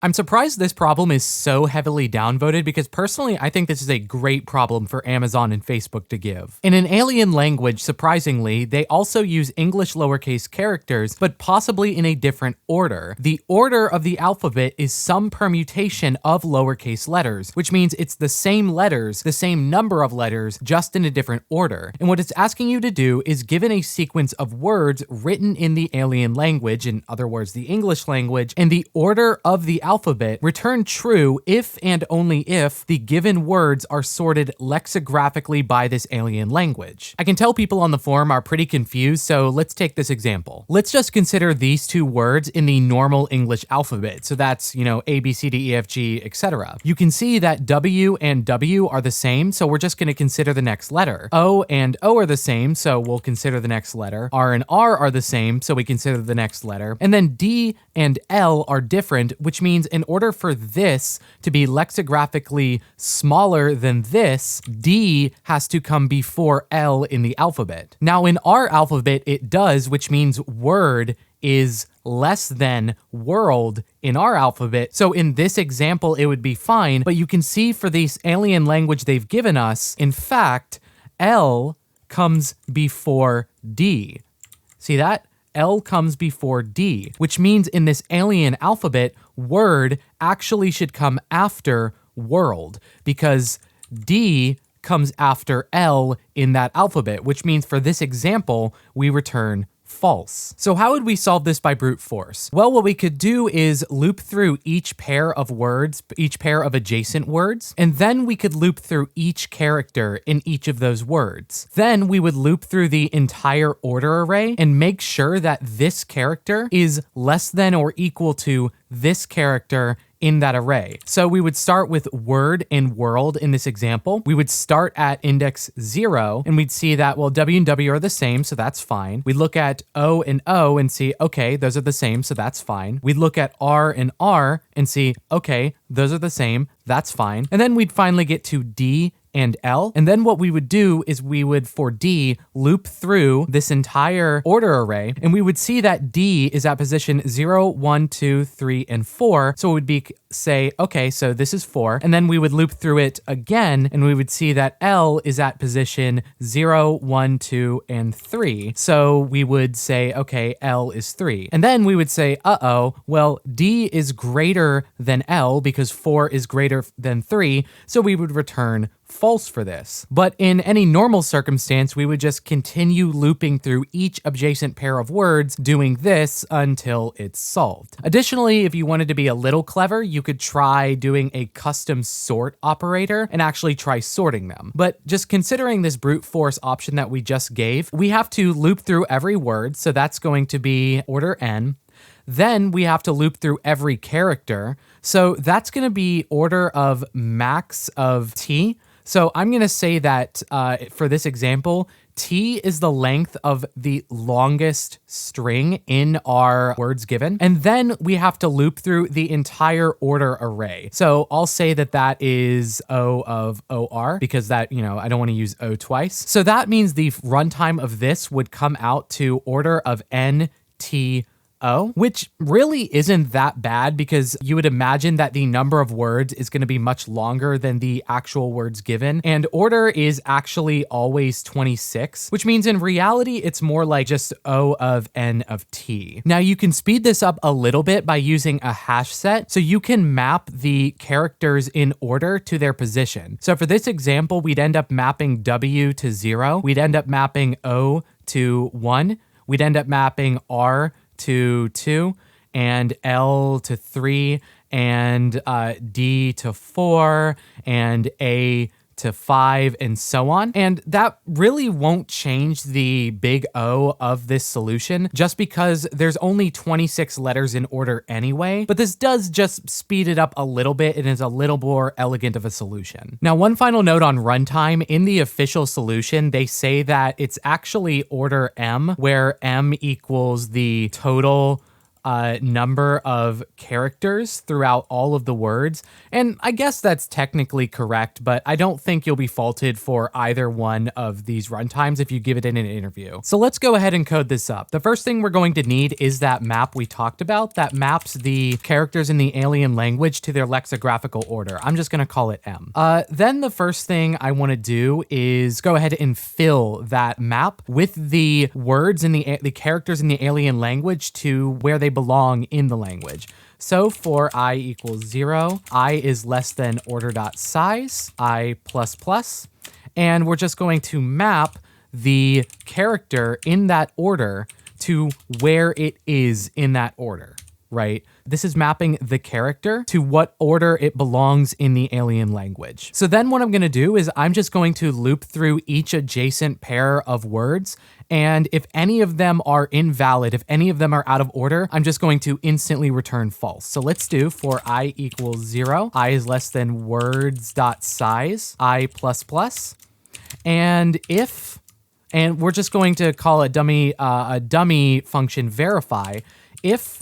I'm surprised this problem is so heavily downvoted because personally, I think this is a great problem for Amazon and Facebook to give. In an alien language, surprisingly, they also use English lowercase characters, but possibly in a different order. The order of the alphabet is some permutation of lowercase letters, which means it's the same letters, the same number of letters, just in a different order. And what it's asking you to do is, given a sequence of words written in the alien language, in other words, the English language, and the order of the alphabet, return true if and only if the given words are sorted lexicographically by this alien language. I can tell people on the forum are pretty confused, so let's take this example. Let's just consider these two words in the normal English alphabet. So that's, A, B, C, D, E, F, G, etc. You can see that W and W are the same, so we're just going to consider the next letter. O and O are the same, so we'll consider the next letter. R and R are the same, so we consider the next letter. And then D and L are different, which means in order for this to be lexicographically smaller than this, D has to come before L in the alphabet. Now in our alphabet, it does, which means word is less than world in our alphabet. So in this example, it would be fine, but you can see for this alien language they've given us, in fact, L comes before D. See that? L comes before D, which means in this alien alphabet, word actually should come after world, because D comes after L in that alphabet, which means for this example, we return false. So how would we solve this by brute force? Well, what we could do is loop through each pair of words, each pair of adjacent words, and then we could loop through each character in each of those words. Then we would loop through the entire order array and make sure that this character is less than or equal to this character in that array. So we would start with word and world in this example. We would start at index 0 and we'd see that, well, W and W are the same, so that's fine. We'd look at O and see, okay, those are the same, so that's fine. We'd look at R and see, okay, those are the same, that's fine. And then we'd finally get to D and L. And then what we would do is we would, for D, loop through this entire order array, and we would see that D is at position 0, 1, 2, 3, and 4. So it would be, say, okay, so this is 4. And then we would loop through it again, and we would see that L is at position 0, 1, 2, and 3. So we would say, okay, L is 3. And then we would say, well, D is greater than L because 4 is greater than 3. So we would return false for this. But in any normal circumstance, we would just continue looping through each adjacent pair of words, doing this until it's solved. Additionally, if you wanted to be a little clever, you could try doing a custom sort operator and actually try sorting them. But just considering this brute force option that we just gave, we have to loop through every word, so that's going to be order n. Then we have to loop through every character, so that's going to be order of max of t. So I'm going to say that for this example, T is the length of the longest string in our words given. And then we have to loop through the entire order array. So I'll say that that is O of OR because that, I don't want to use O twice. So that means the runtime of this would come out to order of NT which really isn't that bad because you would imagine that the number of words is going to be much longer than the actual words given. And order is actually always 26, which means in reality, it's more like just O of N of T. Now you can speed this up a little bit by using a hash set. So you can map the characters in order to their position. So for this example, we'd end up mapping W to 0. We'd end up mapping O to 1. We'd end up mapping R to 2, and L to 3, and D to 4, and A to 5, and so on. And that really won't change the big O of this solution just because there's only 26 letters in order anyway, but this does just speed it up a little bit and is a little more elegant of a solution. Now, one final note on runtime. In the official solution, they say that it's actually order M, where M equals the total number of characters throughout all of the words. And I guess that's technically correct, but I don't think you'll be faulted for either one of these runtimes if you give it in an interview. So let's go ahead and code this up. The first thing we're going to need is that map we talked about that maps the characters in the alien language to their lexicographical order. I'm just going to call it M. Then the first thing I want to do is go ahead and fill that map with the words in the characters in the alien language to where they belong in the language. So for I equals 0, I is less than order.size, I plus plus, and we're just going to map the character in that order to where it is in that order, right? This is mapping the character to what order it belongs in the alien language. So then what I'm going to do is I'm just going to loop through each adjacent pair of words, and if any of them are invalid, if any of them are out of order, I'm just going to instantly return false. So let's do for I equals 0, I is less than words.size, I plus plus, and we're just going to call a dummy function verify. If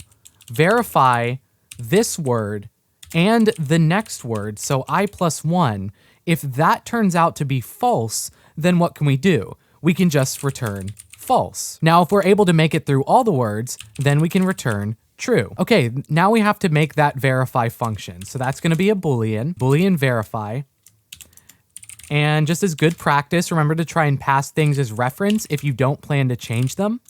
verify this word and the next word, so I plus 1, if that turns out to be false, then what can we do? We can just return false. Now, if we're able to make it through all the words, then we can return true. Okay, now we have to make that verify function. So that's going to be a Boolean verify. And just as good practice, remember to try and pass things as reference if you don't plan to change them.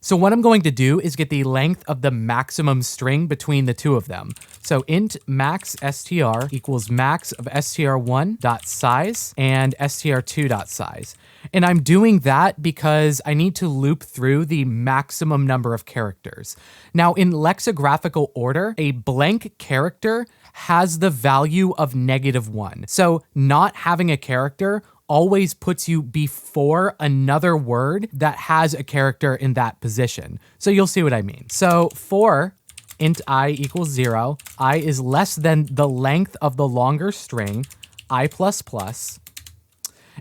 So what I'm going to do is get the length of the maximum string between the two of them. So int max str equals max of str1.size and str2.size. And I'm doing that because I need to loop through the maximum number of characters. Now, in lexicographical order, a blank character has the value of -1. So not having a character always puts you before another word that has a character in that position. So you'll see what I mean. So for int I equals 0, I is less than the length of the longer string, I plus plus.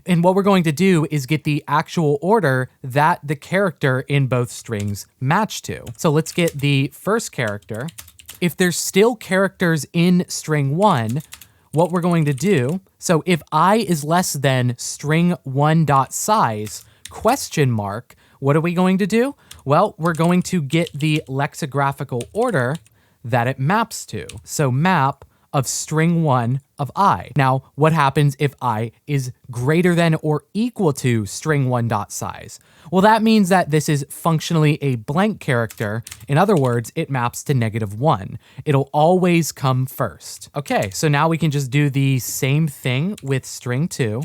And what we're going to do is get the actual order that the character in both strings match to. So let's get the first character. If there's still characters in string 1, what we're going to do, so if I is less than string1.size, question mark, what are we going to do? Well, we're going to get the lexicographical order that it maps to. So map of string 1 of I. Now, what happens if I is greater than or equal to string1.size? Well, that means that this is functionally a blank character. In other words, it maps to -1. It'll always come first. Okay, so now we can just do the same thing with string 2.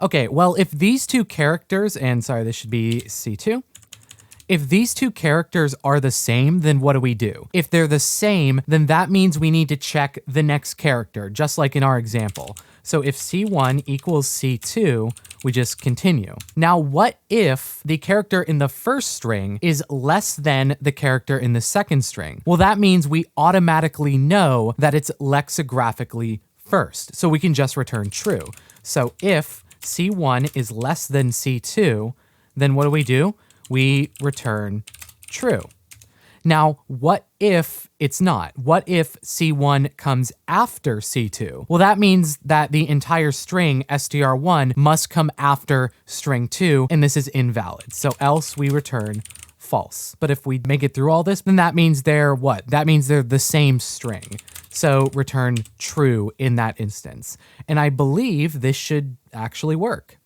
Okay, well, if these two characters, and sorry, this should be C2. If these two characters are the same, then what do we do? If they're the same, then that means we need to check the next character, just like in our example. So if C1 equals C2, we just continue. Now, what if the character in the first string is less than the character in the second string? Well, that means we automatically know that it's lexicographically first, so we can just return true. So if C1 is less than C2, then what do? We return true. Now, what if it's not? What if C1 comes after C2? Well, that means that the entire string str1 must come after string 2, and this is invalid. So else we return false. But if we make it through all this, then that means they're what? That means they're the same string. So return true in that instance. And I believe this should actually work.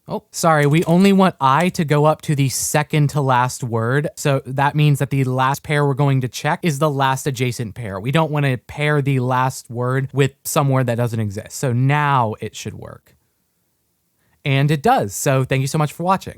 Oh, sorry, we only want I to go up to the second to last word. So that means that the last pair we're going to check is the last adjacent pair. We don't want to pair the last word with some word that doesn't exist. So now it should work. And it does. So thank you so much for watching.